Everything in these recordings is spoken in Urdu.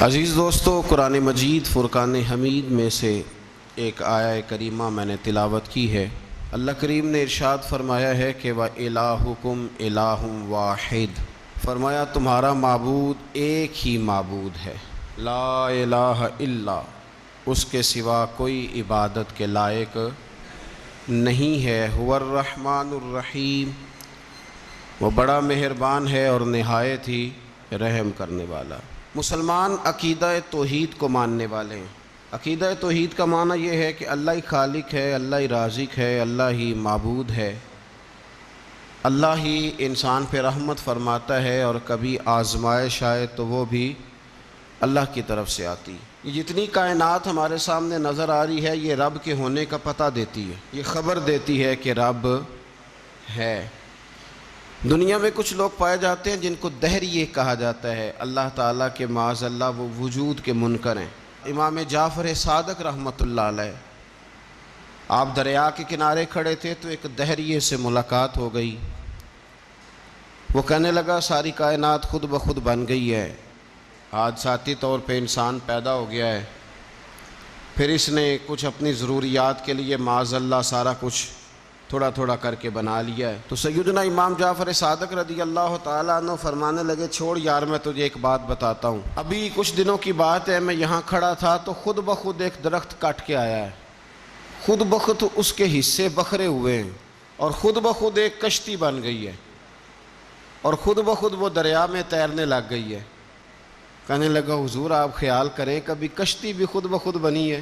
عزیز دوستو، قرآن مجید فرقان حمید میں سے ایک آیہ کریمہ میں نے تلاوت کی ہے۔ اللہ کریم نے ارشاد فرمایا ہے کہ وَإِلَٰهُكُمْ إِلَٰهٌ وَاحِدٌ، فرمایا تمہارا معبود ایک ہی معبود ہے، لا الہ الا، اس کے سوا کوئی عبادت کے لائق نہیں ہے۔ هو الرحمن الرحیم، وہ بڑا مہربان ہے اور نہایت ہی رحم کرنے والا۔ مسلمان عقیدہ توحید کو ماننے والے ہیں۔ عقیدہ توحید کا معنی یہ ہے کہ اللہ ہی خالق ہے، اللہ ہی رازق ہے، اللہ ہی معبود ہے، اللہ ہی انسان پہ رحمت فرماتا ہے، اور کبھی آزمائش آئے تو وہ بھی اللہ کی طرف سے آتی۔ یہ جتنی کائنات ہمارے سامنے نظر آ رہی ہے، یہ رب کے ہونے کا پتہ دیتی ہے، یہ خبر دیتی ہے کہ رب ہے۔ دنیا میں کچھ لوگ پائے جاتے ہیں جن کو دہریے کہا جاتا ہے، اللہ تعالیٰ کے معاذ اللہ وہ وجود کے منکر ہیں۔ امام جعفر صادق رحمۃ اللہ علیہ، آپ دریا کے کنارے کھڑے تھے تو ایک دہریے سے ملاقات ہو گئی۔ وہ کہنے لگا ساری کائنات خود بخود بن گئی ہے، حادثاتی طور پہ انسان پیدا ہو گیا ہے، پھر اس نے کچھ اپنی ضروریات کے لیے معاذ اللہ سارا کچھ تھوڑا تھوڑا کر کے بنا لیا ہے۔ تو سیدنا امام جعفر صادق رضی اللہ تعالیٰ عنہ فرمانے لگے، چھوڑ یار، میں تجھے ایک بات بتاتا ہوں۔ ابھی کچھ دنوں کی بات ہے، میں یہاں کھڑا تھا تو خود بخود ایک درخت کٹ کے آیا ہے، خود بخود اس کے حصے بکھرے ہوئے ہیں، اور خود بخود ایک کشتی بن گئی ہے، اور خود بخود وہ دریا میں تیرنے لگ گئی ہے۔ کہنے لگا حضور آپ خیال کریں، کبھی کشتی بھی خود بخود بنی ہے،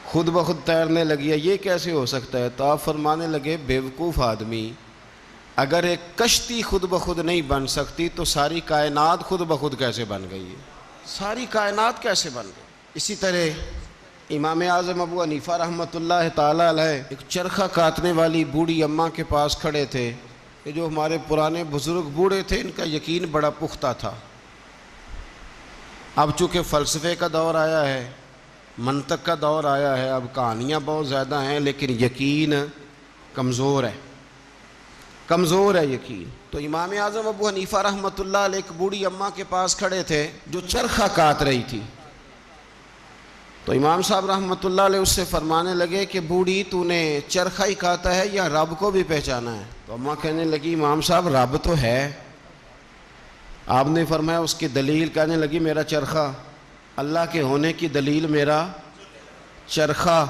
خود بخود تیرنے لگی ہے، یہ کیسے ہو سکتا ہے؟ تو آپ فرمانے لگے بیوقوف آدمی، اگر ایک کشتی خود بخود نہیں بن سکتی تو ساری کائنات خود بخود کیسے بن گئی ہے؟ ساری کائنات کیسے بن گئی؟ اسی طرح امام اعظم ابو حنیفہ رحمۃ اللہ تعالیٰ علیہ ایک چرخہ کاٹنے والی بوڑھی اماں کے پاس کھڑے تھے۔ یہ جو ہمارے پرانے بزرگ بوڑھے تھے، ان کا یقین بڑا پختہ تھا۔ اب چونکہ فلسفے کا دور آیا ہے، منطق کا دور آیا ہے، اب کہانیاں بہت زیادہ ہیں، لیکن یقین کمزور ہے یقین۔ تو امام اعظم ابو حنیفہ رحمۃ اللہ علیہ ایک بوڑھی اماں کے پاس کھڑے تھے جو چرخہ کاٹ رہی تھی۔ تو امام صاحب رحمۃ اللہ علیہ اس سے فرمانے لگے کہ بوڑھی، تو نے چرخہ ہی کاٹا ہے یا رب کو بھی پہچانا ہے؟ تو اماں کہنے لگی امام صاحب رب تو ہے۔ آپ نے فرمایا اس کی دلیل؟ کہنے لگی میرا چرخہ، اللہ کے ہونے کی دلیل میرا چرخہ۔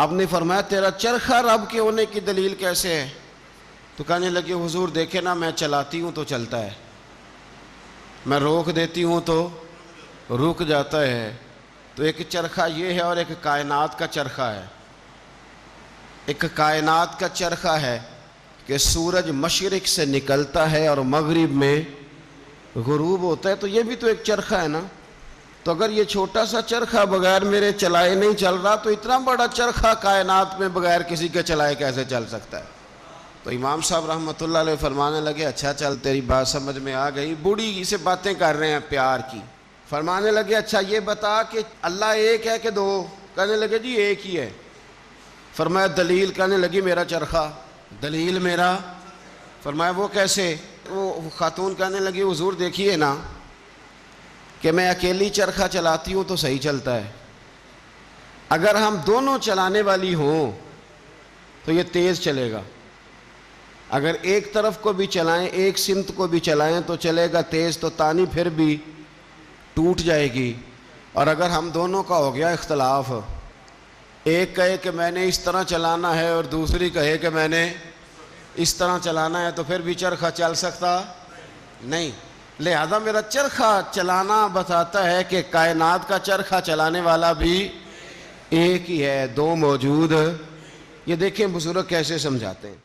آپ نے فرمایا تیرا چرخہ رب کے ہونے کی دلیل کیسے ہے؟ تو کہنے لگے حضور دیکھے نا، میں چلاتی ہوں تو چلتا ہے، میں روک دیتی ہوں تو رک جاتا ہے۔ تو ایک چرخہ یہ ہے اور ایک کائنات کا چرخہ ہے۔ ایک کائنات کا چرخہ ہے کہ سورج مشرق سے نکلتا ہے اور مغرب میں غروب ہوتا ہے، تو یہ بھی تو ایک چرخہ ہے نا۔ تو اگر یہ چھوٹا سا چرخہ بغیر میرے چلائے نہیں چل رہا، تو اتنا بڑا چرخہ کائنات میں بغیر کسی کے چلائے کیسے چل سکتا ہے؟ تو امام صاحب رحمۃ اللہ علیہ فرمانے لگے اچھا چل، تیری بات سمجھ میں آ گئی۔ بوڑھی سے باتیں کر رہے ہیں پیار کی۔ فرمانے لگے اچھا یہ بتا کہ اللہ ایک ہے کہ دو؟ کہنے لگے جی ایک ہی ہے۔ فرمایا دلیل؟ کہنے لگی میرا چرخہ۔ دلیل میرا؟ فرمایا وہ کیسے؟ وہ خاتون کہنے لگی حضور دیکھیے نا کہ میں اکیلی چرخہ چلاتی ہوں تو صحیح چلتا ہے، اگر ہم دونوں چلانے والی ہوں تو یہ تیز چلے گا، اگر ایک طرف کو بھی چلائیں، ایک سمت کو بھی چلائیں تو چلے گا تیز، تو تانی پھر بھی ٹوٹ جائے گی۔ اور اگر ہم دونوں کا ہو گیا اختلاف، ایک کہے کہ میں نے اس طرح چلانا ہے اور دوسری کہے کہ میں نے اس طرح چلانا ہے، تو پھر بھی چرخہ چل سکتا نہیں۔ لہذا میرا چرخہ چلانا بتاتا ہے کہ کائنات کا چرخہ چلانے والا بھی ایک ہی ہے، دو موجود۔ یہ دیکھیں بزرگ کیسے سمجھاتے ہیں۔